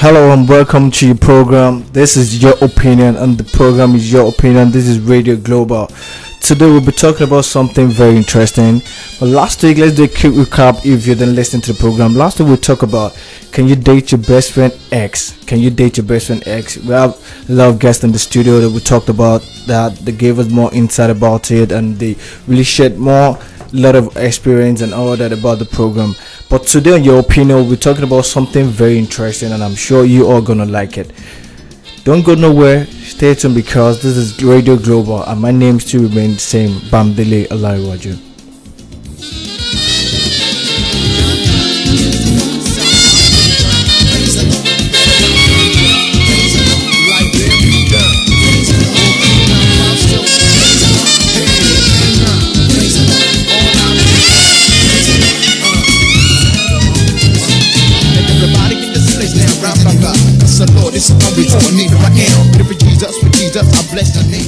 Hello and welcome to your program. This is your opinion, and the program is your opinion. This is Radio Global. Today we'll be talking about something very interesting. But last week, let's do a quick recap if you didn't listen to the program. Last week we talked about, can you date your best friend ex? Can you date your best friend ex? We have a lot of guests in the studio that we talked about that. They gave us more insight about it, and they really shared more lot of experience and all that about the program. But today, in your opinion, we're talking about something very interesting, and I'm sure you all gonna like it. Don't go nowhere, stay tuned, because this is Radio Global and my name still remains the same, Bamdele Alaiwaju. This is how we all need I am. But for Jesus, I bless your name.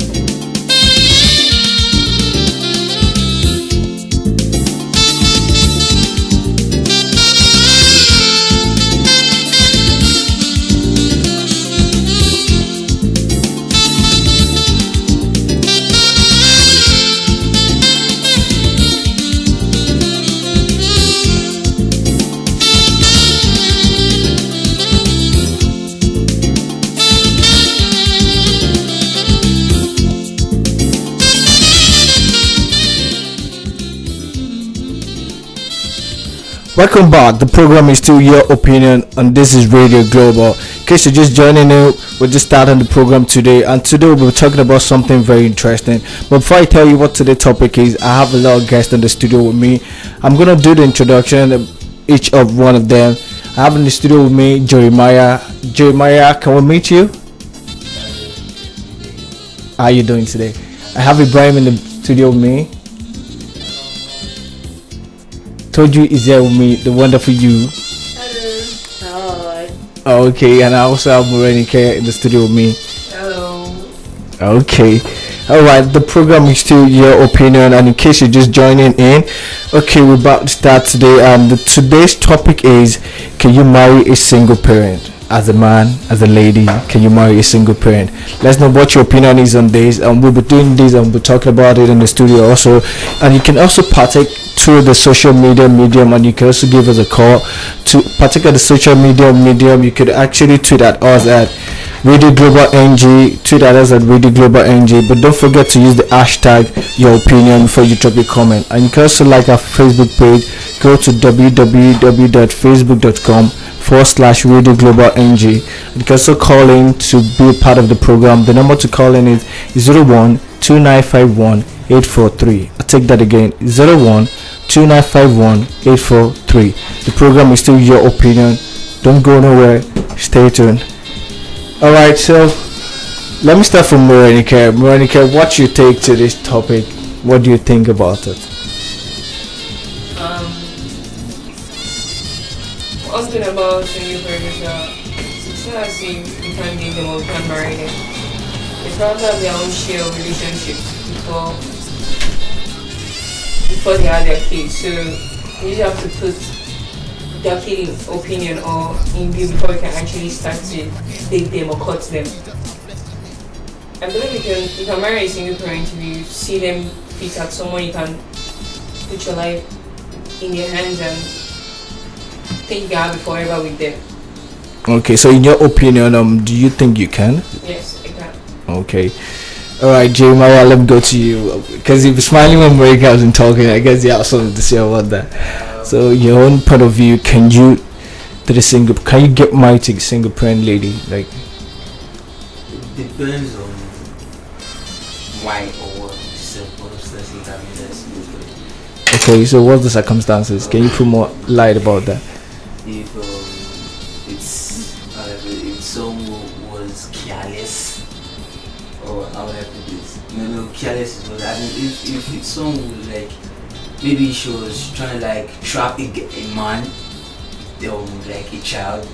Welcome back. The program is still your opinion, and this is Radio Global. In case you're just joining in, we're just starting the program today, and today we'll be talking about something very interesting. But before I tell you what today's topic is, I have a lot of guests in the studio with me. I'm gonna do the introduction of each of one of them. I have in the studio with me Jeremiah. Jeremiah, can we meet you? How are you doing today? I have Ibrahim in the studio with me. Told you is there with me, the wonderful you. Hello. Okay, and I also have Morenike in the studio with me. Hello. Okay, alright, the program is still your opinion, and in case you're just joining in, okay, we're about to start today. Today's topic is, can you marry a single parent? As a man, as a lady, can you marry a single parent? Let's know what your opinion is on this, and we'll be doing this and we'll be talking about it in the studio also. And you can also partake through the social media medium, and you can also give us a call to partake of the social media medium. You could actually tweet at us at Radio Global NG, tweet at us at Radio Global NG, but don't forget to use the hashtag your opinion before you drop your comment. And you can also like our Facebook page. Go to www.facebook.com/Radio Global NG. You can also call in to be a part of the program. The number to call in is 01-2951-843. I'll take that again, 01-2951-843. The program is still your opinion. Don't go nowhere, stay tuned. Alright, so let me start from Morenike. Morenike, what's your take to this topic? What do you think about it? One thing about single parents that it's not as if you can date them or you can marry them. It's rather have their own share of relationships before they have their kids. So you just have to put their kid in opinion or in view before you can actually start to date them or cut them. I believe you can marry a single parent if you see them fit at someone you can put your life in their hands and think you can have it forever with them. Okay, so in your opinion, do you think you can? Yes, I can. Okay. Alright, Jeremiah, let me go to you. Because you've been smiling when Morenike wasn't talking. I guess you have something to say about that. So your own point of view, can you get married to a single parent lady? Like, it depends on why or what circumstances that made us single parent. okay, so what's the circumstances? Can you put more light about that? If if someone was careless, or how would I put this? No, careless is not. I mean, if it's someone who like, maybe she was trying to like trap a man, like a child,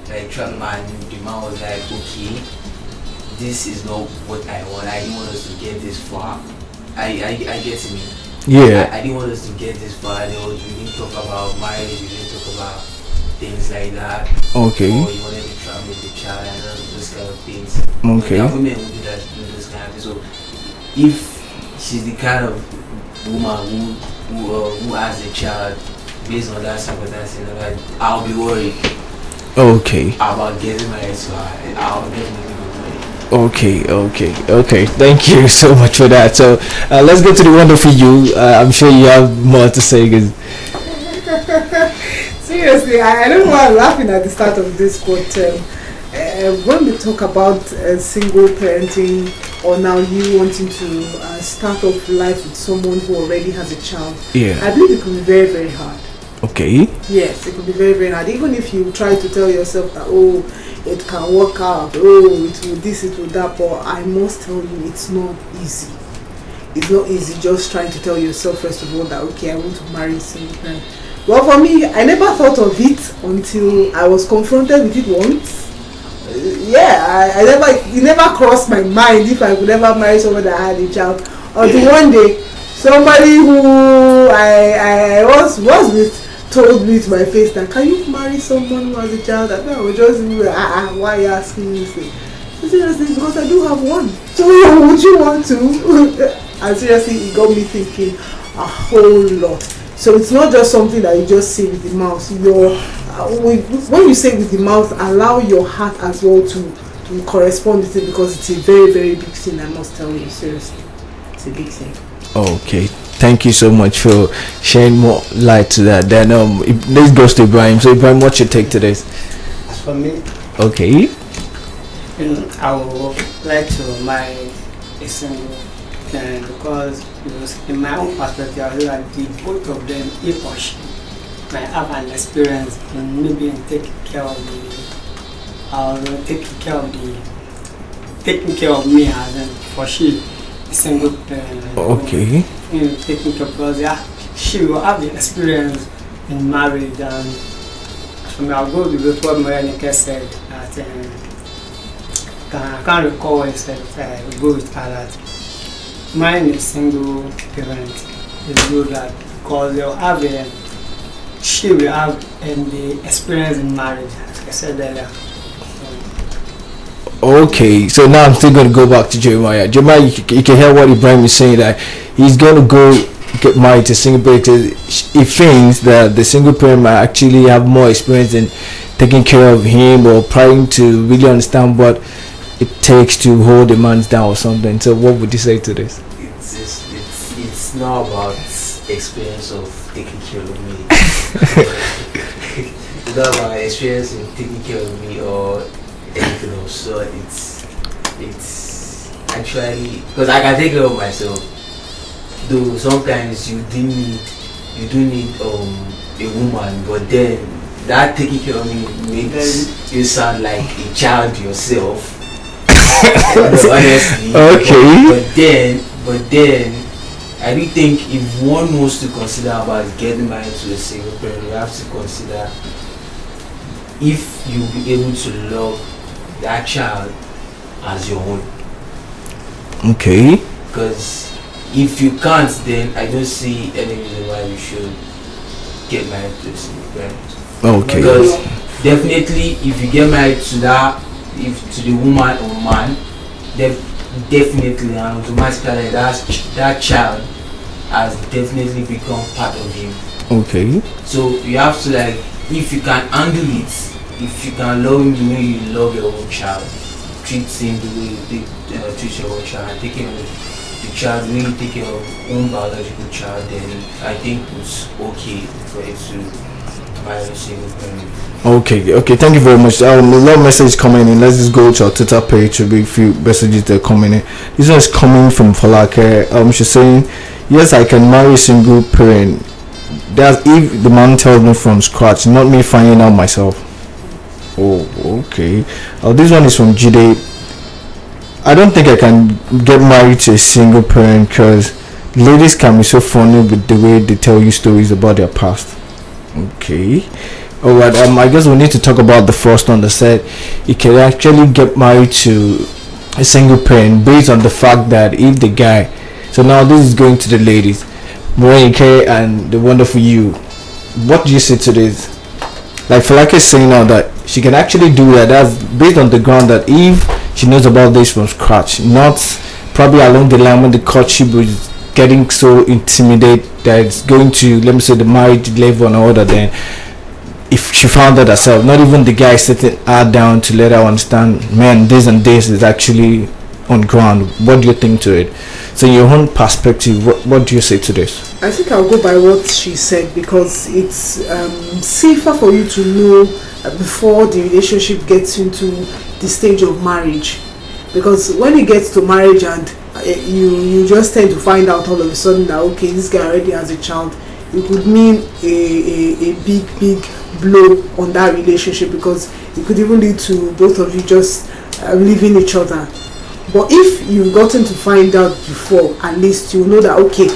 like trap a man. The man was like, okay, this is not what I want. I didn't want us to get this far. I get it. Yeah. I didn't want us to get this far. We didn't talk about marriage. We didn't talk about things like that. Okay. Or you wanted to travel with the child and all those kind of things. Okay. But women who do that, do those kind of things. So if she's the kind of woman who has a child based on that circumstance, you know, I'll be worried. Okay. About getting married to her. I'll definitely be worried. Okay. Thank you so much for that. So let's go to the wonderful you. I'm sure you have more to say. Cause seriously, I don't know why I'm laughing at the start of this quote. When we talk about single parenting, or now you wanting to start off life with someone who already has a child, yeah, I believe it could be very, very hard. Okay. Yes, it could be very, very hard. Even if you try to tell yourself that, oh, it can work out, oh, it will this, it will that, but I must tell you, it's not easy. It's not easy just trying to tell yourself, first of all, that, okay, I want to marry a single parent. Well, for me, I never thought of it until I was confronted with it once. Yeah, it never crossed my mind if I could ever marry someone that had a child. Until one day, somebody who I was with told me to my face that, can you marry someone who has a child? And I was just why are you asking me this? Seriously, because I do have one. So would you want to? And seriously, it got me thinking a whole lot. So it's not just something that you just say with the mouth. When you say with the mouth, allow your heart as well to correspond with it, because it's a very, very big thing. I must tell you, seriously, it's a big thing. Okay. Thank you so much for sharing more light to that. Then this goes to Ibrahim. So Ibrahim, what's your take to this? As for me, okay, I would like to marry a single parent, because in my own perspective, I feel like the both of them, he or she, might have an experience in maybe taking care of me as in for she, a single parent. Okay. Taking care, because she will have the experience in marriage. And for me, I'll go with what Morenike said, that I can't recall what he said. I'll go with her that mine is single parent is good, that because she will have the experience in marriage, as I said earlier. Okay, so now I'm still going to go back to Jeremiah. Jeremiah, you can hear what Ibrahim is saying, that he's going to go get married to a single parent. He thinks that the single parent might actually have more experience in taking care of him, or trying to really understand what it takes to hold a man down or something. So what would you say to this? It's not about experience of taking care of me. It's not about experience in taking care of me or anything else. So it's actually, because I can take care of myself. Though sometimes you do need a woman, but then that taking care of me makes you sound like a child yourself. Honestly. Okay. But then I do think if one wants to consider about getting married to a single parent, you have to consider if you'll be able to love that child as your own. Okay. Because if you can't, then I don't see any reason why you should get married to a single parent. Okay. Because definitely, if you get married to to the woman or man, definitely and automatically that child has definitely become part of him. Okay. So you have to, like, if you can handle it, if you can love him the way you love your own child, treat him the way you treat your own child, and take care of the child the way you take care of your own biological child, then I think it's okay for it to marry a single parent. Okay, thank you very much. A lot of messages coming in. Let's just go to our Twitter page to read a few messages that are coming in. This one is coming from Falake. She's saying, yes, I can marry a single parent. That's if the man tells me from scratch, not me finding out myself. Oh, okay. This one is from Jide. I don't think I can get married to a single parent, because ladies can be so funny with the way they tell you stories about their past. Okay. Alright, I guess we need to talk about the first one that said you can actually get married to a single parent based on the fact that if the guy, so now this is going to the ladies, Morenike and the wonderful you, what do you say to this? like Falake is saying now that she can actually do that. That's based on the ground that if she knows about this from scratch, not probably along the line when the courtship was getting so intimidated that it's going to, let me say, the marriage level and all that. Then if she found that herself, not even the guy sitting her down to let her understand, man, this and this is actually on ground. What do you think to it? So in your own perspective, what do you say to this? I think I'll go by what she said, because it's safer for you to know before the relationship gets into the stage of marriage. Because when it gets to marriage and you just tend to find out all of a sudden that, okay, this guy already has a child, it could mean a big blow on that relationship, because it could even lead to both of you just leaving each other. But if you've gotten to find out before, at least you know that, okay,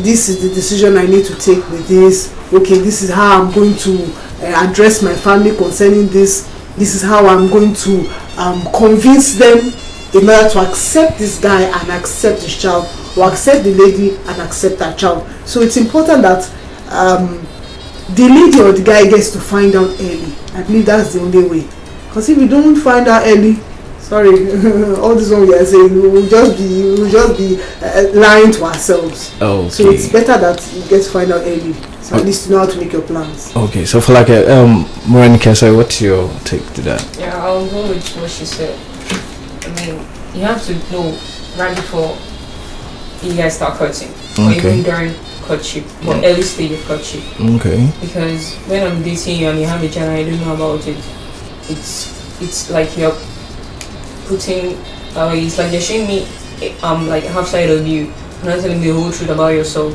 this is the decision I need to take with this. Okay, this is how I'm going to address my family concerning this. This is how I'm going to convince them in order to accept this guy and accept his child, or accept the lady and accept her child. So it's important that the lady or the guy gets to find out early. I believe that's the only way. Because if we don't find out early, sorry, all this one we are saying, we'll just be lying to ourselves. Okay. So it's better that you get to find out early, so at least you know how to make your plans. Okay, so for like Morenike, so what's your take to that? Yeah, I'll go with what she said. I mean, you have to know right before you guys start courting, or even during courtship, or early stage of courtship. Okay. Because when I'm dating you and you have a child and I don't know about it, it's like you're putting, it's like you're showing me like half side of you, and not telling me the whole truth about yourself.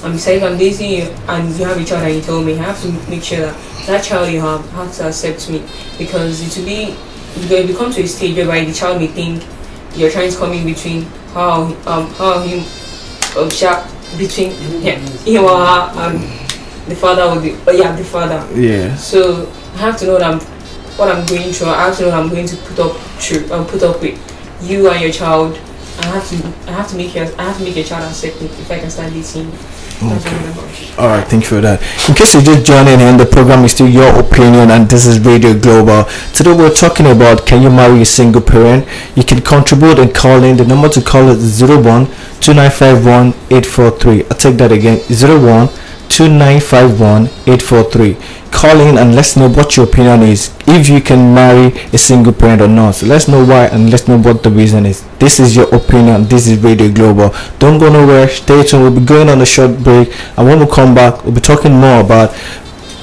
I'm saying I'm dating you and you have a child and you tell me, I have to make sure that that child you have to accept me, because it will be, you come to a stage whereby the child may think you're trying to come in between between him or her and the father or the father. Yeah. So I have to know that what I'm going through. I have to know what I'm going to put up with you and your child. I have to make your child accept me if I can start dating. Okay. Alright, thank you for that. In case you're just joining in, the program is still Your Opinion and this is Radio Global. Today we're talking about, can you marry a single parent? You can contribute and call in. The number to call is 01-2951-843. I'll take that again, 01-2951-843. Call in and let's know what your opinion is, if you can marry a single parent or not. So let's know why and let's know what the reason is. This is Your Opinion. This is Radio Global. Don't go nowhere. Stay tuned. We'll be going on a short break, and when we come back, we'll be talking more about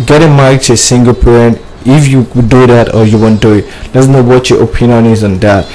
getting married to a single parent, if you would do that or you won't do it. Let's know what your opinion is on that.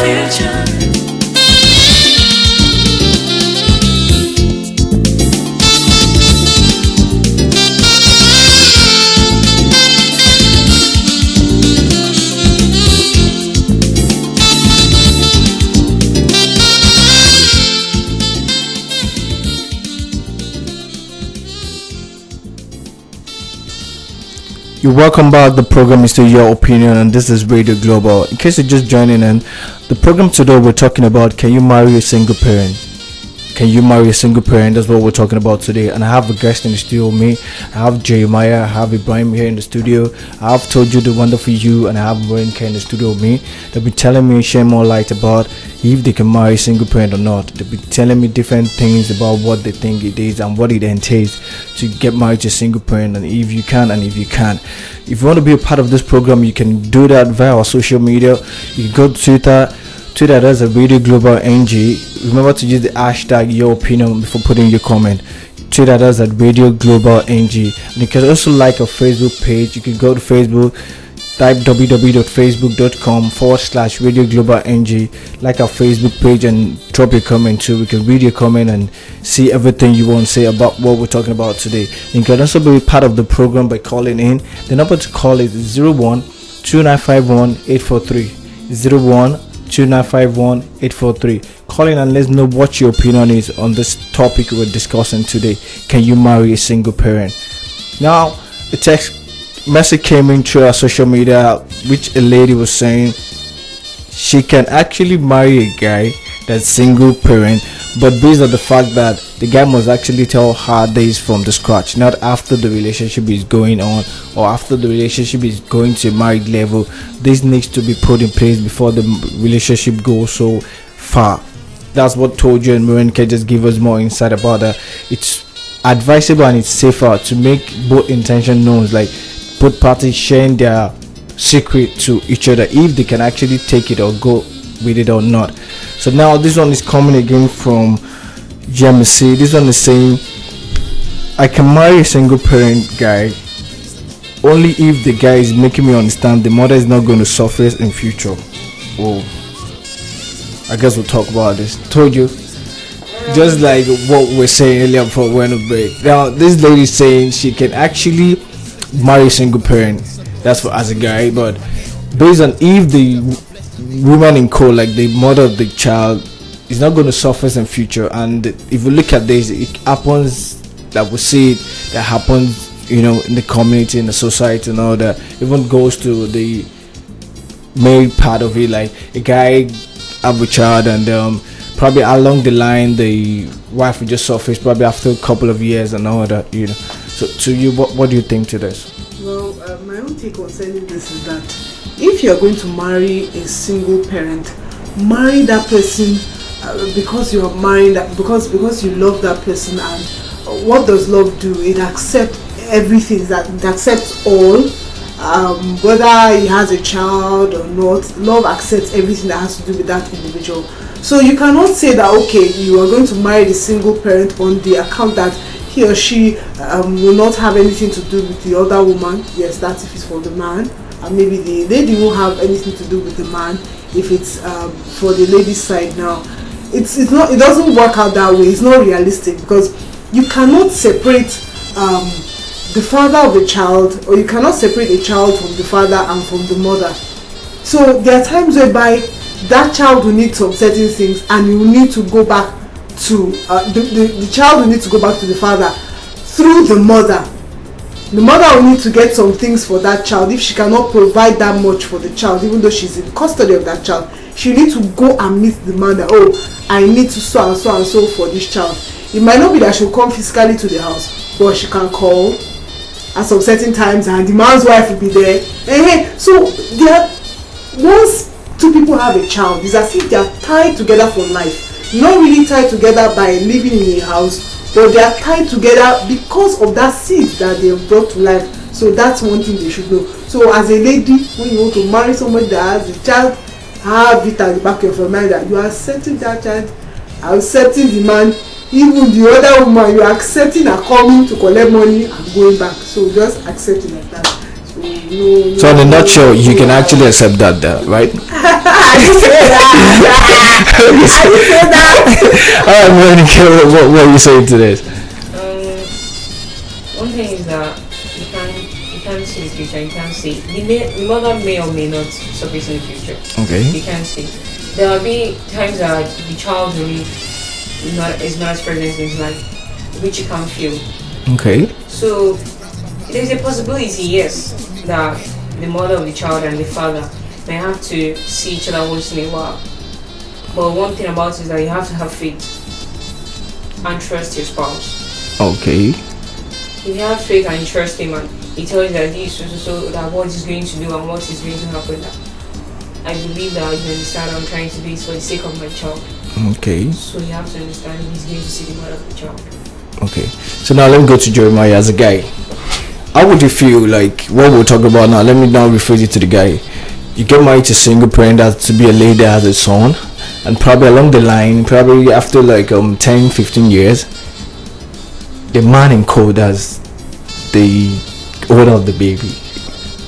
future. You're welcome back. The program is to Your Opinion, and this is Radio Global. In case you're just joining in, the program today we're talking about, can you marry a single parent? Can you marry a single parent? That's what we're talking about today. And I have a guest in the studio with me. I have Jeremiah, I have Ibrahim here in the studio. I have told you the wonderful you, and I have Morenka in the studio with me. They'll be telling me, share more light about if they can marry a single parent or not. They'll be telling me different things about what they think it is and what it entails to get married to a single parent, and if you can and if you can't. If you want to be a part of this program, you can do that via our social media. You can go to Twitter, that's a Radio Global NG. Remember to use the hashtag Your Opinion before putting your comment. Twitter, that's at Radio Global NG. And you can also like our Facebook page. You can go to Facebook, type www.facebook.com/Radio Global NG. Like our Facebook page and drop your comment too. We can read your comment and see everything you want to say about what we're talking about today. You can also be part of the program by calling in. The number to call is 01-2951-843. 01-2951-843. Call in and let us know what your opinion is on this topic we're discussing today. Can you marry a single parent? Now, a text message came in through our social media, which a lady was saying she can actually marry a guy that's single parent, but based on the fact that the guy must actually tell her this from the scratch, not after the relationship is going on or after the relationship is going to a married level. This needs to be put in place before the relationship goes so far. That's what told you, and Maureen can just give us more insight about that. It's advisable and it's safer to make both intention known, like both parties sharing their secret to each other, if they can actually take it or go with it or not. So now this one is coming again from GMC. This one is saying, I can marry a single parent guy only if the guy is making me understand the mother is not going to suffer in future. Oh, I guess we'll talk about this. Told you, just like what we were saying earlier before we went to break. Now this lady is saying she can actually marry a single parent, that's for as a guy, but based on if the woman in court, like the mother of the child, is not going to suffer in future. And if you look at this, it happens that we see it, that happens, you know, in the community, in the society and all that. Even goes to the married part of it, like a guy have a child and probably along the line the wife will just surface probably after a couple of years and all that, you know. So to you, what do you think to this? Well, my own take concerning this is that if you're going to marry a single parent, marry that person because you are married, because you love that person. And what does love do? It accepts everything, that it accepts all, whether he has a child or not. Love accepts everything that has to do with that individual. So you cannot say that, okay, you are going to marry the single parent on the account that he or she will not have anything to do with the other woman. Yes, that's if it's for the man. And maybe the lady won't have anything to do with the man if it's for the lady's side. Now, it's not. It doesn't work out that way. It's not realistic, because you cannot separate the father of a child, or you cannot separate a child from the father and from the mother. So there are times whereby that child will need some certain things, and you will need to go back to the child will need to go back to the father through the mother. The mother will need to get some things for that child. If she cannot provide that much for the child, even though she's in custody of that child, she needs to go and meet the mother. Oh, I need to so and so and so for this child. It might not be that she'll come physically to the house, but she can call at some certain times, and the man's wife will be there. So once two people have a child, it's as if they are tied together for life. Not really tied together by living in a house, but they are tied together because of that seed that they have brought to life. So that's one thing they should know. So as a lady, when you want to marry somebody that has a child, have it at the back of your mind that you are accepting that child, accepting the man, even the other woman, you are accepting her coming to collect money and going back. So just accept it like that. So No. So in a nutshell, you can actually accept that, right? I didn't say that. I didn't say that. All right, Monica, what are you saying to this? One thing is that you can't see the future. You can't see the mother may or may not surface in the future. Okay. You can't see. There will be times that the child really is not as present in his life, which you can't feel. Okay. So there's a possibility, yes, that the mother of the child and the father may have to see each other once in a while. But one thing about it is that you have to have faith and trust your spouse. Okay. If you have faith and you trust him and he tells you that this so that what he's going to do and what is going to happen, I believe that you understand what I'm trying to do is for the sake of my child. Okay. So you have to understand he's going to see the mother of the child. Okay. So now let me go to Jeremiah as a guy. How would you feel like what we're talking about now? Let me now rephrase it to the guy. You get married to a single parent that's to be a lady that has a son, and probably along the line, probably after like 10-15 years, the man in code as the owner of the baby,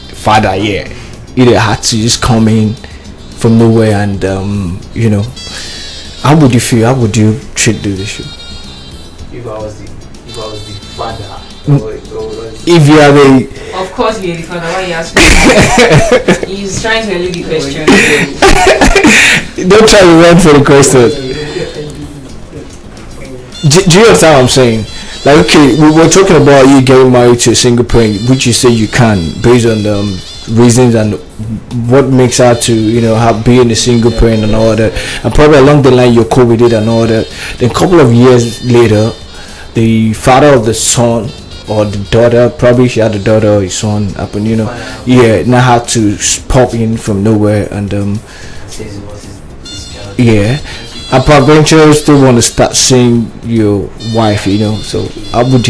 the father, either had to just come in from nowhere and how would you feel? How would you treat this issue? If I was the father, if you are the Of course, we are the father. Why are you asking? He's trying to elude the question. don't try to run for the question. Do you understand what I'm saying? Like, okay, we're talking about you getting married to a single parent, which you say you can based on reasons and what makes her to have being a single parent and all that, and probably along the line you're cool with it and all that. Then a couple of years later, the father of the son or the daughter, probably she had a daughter or a son happen, now had to pop in from nowhere and says it was his child. and probably still want to start seeing your wife, so what would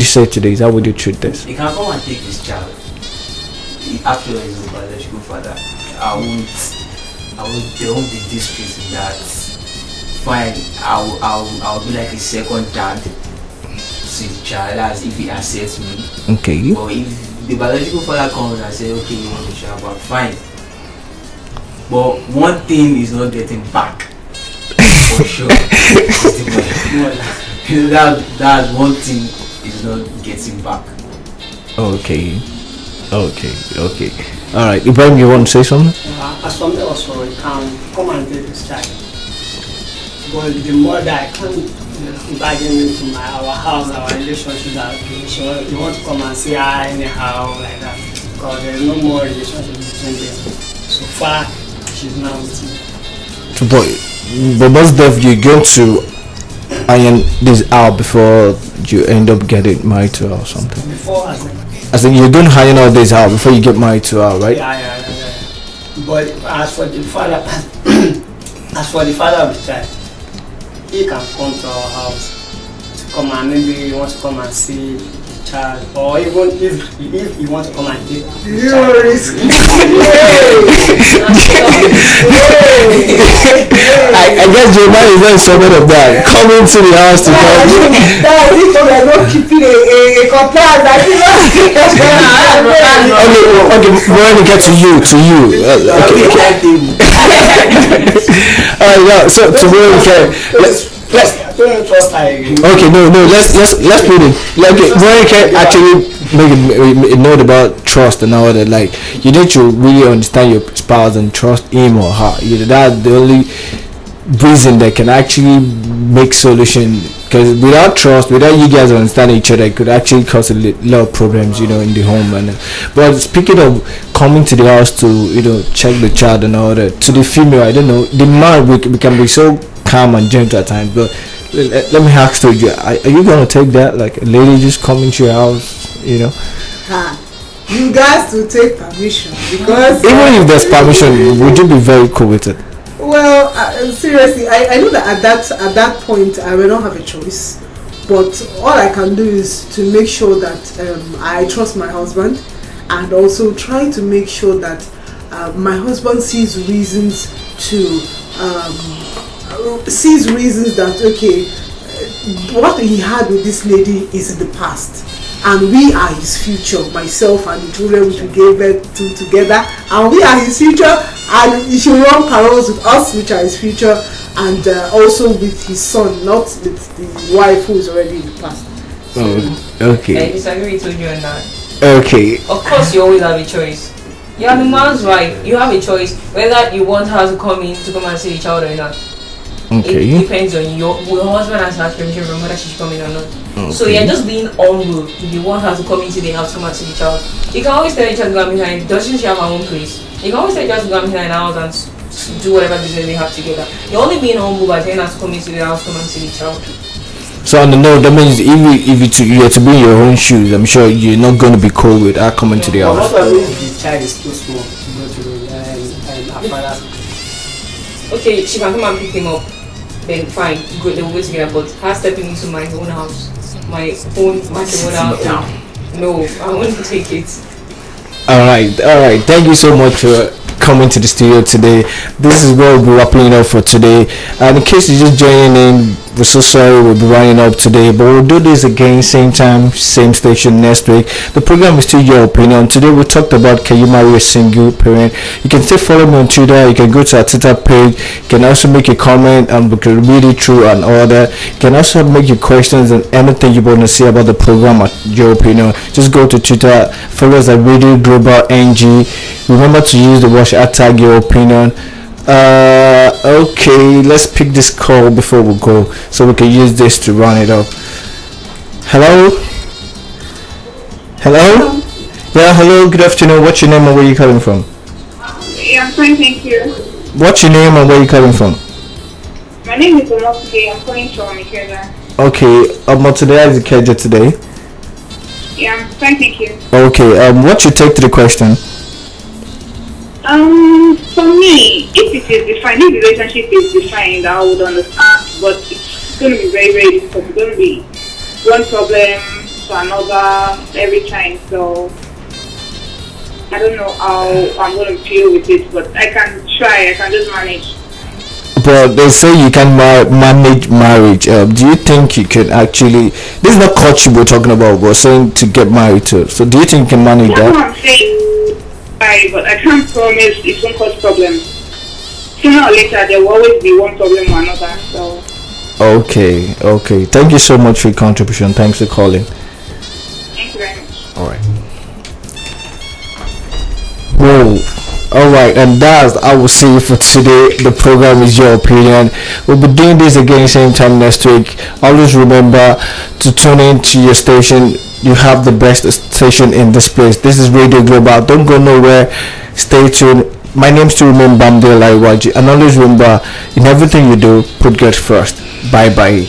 you say to this? How would you treat this? He can come and take his child. After his biological father, there won't be dispute in that. Fine, I'll be like a second dad to the child as if he accepts me. Okay. But if the biological father comes and says, okay, you want the child, but fine. But one thing is not getting back. For sure. That's one thing is not getting back. Okay. Alright, Ibrahim, you want to say something? As for me also, you can come and take this child. But the mother, I can't invite him into our house, our relationship, that you want to come and see her anyhow, like that. Because there's no more relationship between them. So far, she's now with me. But most definitely you're going to iron this out before you end up getting married to her or something. Before, I think you're going to iron all this out before you get married to her, right? Yeah. But as for the father, of the child, he can come to our house to come and maybe he wants to come and see the child, or even if he wants to come and take the I guess Jeremiah is not so of that. Come into the house to come. That is it. We're not keeping a contract. Okay, we're going to get to you. Alright, so Veronica, let's put it. Veronica actually make a note about trust and all that. Like, you need to really understand your spouse and trust him or her. That's the only reason that can actually make solution. Because without trust, without you guys understanding each other, it could actually cause a lot of problems, in the home. And but speaking of coming to the house to check the child and all that, to the female, I don't know, the man we can be so calm and gentle at times, but let me ask you, are you gonna take that, like a lady just coming to your house, You guys to take permission, because even if there's permission, would you be very cool with it? Well, seriously, I know that at that point I will not have a choice, but all I can do is to make sure that I trust my husband, and also try to make sure that my husband sees reasons that okay, what he had with this lady is in the past. and we are his future. Myself and the children which we gave birth to together, and we are his future, and he should run parallels with us which are his future, and also with his son, not with the wife who is already in the past. Okay. I disagree with you on that. Okay. Of course, you always have a choice. You are the man's wife. You have a choice whether you want her to come and see the child or not. Okay. It depends on you. Your husband has had permission from whether she should come in or not. Okay. So you're just being humble. If you want her to come into the house, come and see the child. You can always tell each other to go behind. Doesn't she have her own place? You can always tell each other to go behind the house and do whatever business they have together. You're only being humble by telling her to come into the house, come and see the child. So on the note, that means if you are to be in your own shoes, I'm sure you're not going to be cool with her coming to the house. What if the child is too small to go to her father's? Okay, she can come and pick him up. Then fine, good, they will go together. But her stepping into my own house, my own matrimonial. No, I won't take it. All right. Thank you so much for coming to the studio today. This is where we'll be wrapping it up for today. And in case you're just joining in, we're so sorry we'll be running up today, but we'll do this again, same time, same station next week. The program is still Your Opinion. Today we talked about, can you marry a single parent? You can still follow me on Twitter. You can go to our Twitter page. You can also make a comment and we can read it through and order. You can also make your questions and anything you want to say about the program at Your Opinion. Just go to Twitter, follow us at Radio Global NG. Remember to use the hashtag Your Opinion. Okay, let's pick this call before we go so we can use this to run it up. Hello? Yeah, hello, good afternoon. What's your name and where are you calling from? Yeah, I'm fine, thank you. What's your name and where are you calling from? My name is Omotude. I'm calling from Ikeda. Okay, Omotude is Ikeja today. Yeah, I'm fine, thank you. Okay, what's your take to the question? For me, if it is defined, if the relationship is defined, I would understand. But it's going to be very, very difficult. It's going to be one problem to another every time. So I don't know how I'm going to deal with it, but I can try. I can just manage. But they say you can manage marriage. Do you think you can actually? This is not courtship we're talking about. We're saying to get married to. So do you think you can manage that? That's what I'm saying. But I can't promise it won't cause problems. Sooner or later, there will always be one problem or another. So. Okay. Thank you so much for your contribution. Thanks for calling. Thank you very much. All right. Whoa. All right, and that's I will see you for today. The program is Your Opinion. We'll be doing this again same time next week. Always remember to tune in to your station. You have the best station in this place. This is Radio Global. Don't go nowhere. Stay tuned. My name's to remain Bamdale Laiwaji. And always remember, in everything you do, put God first. Bye bye.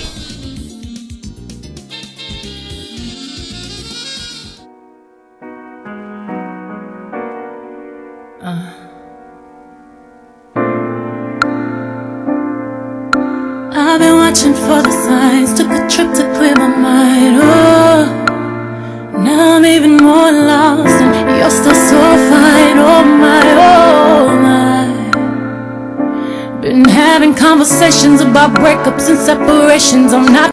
I've been watching for the signs. Took a trip to clear my mind. Oh. Now I'm even more lost and you're still so fine, oh my. Been having conversations about breakups and separations. I'm not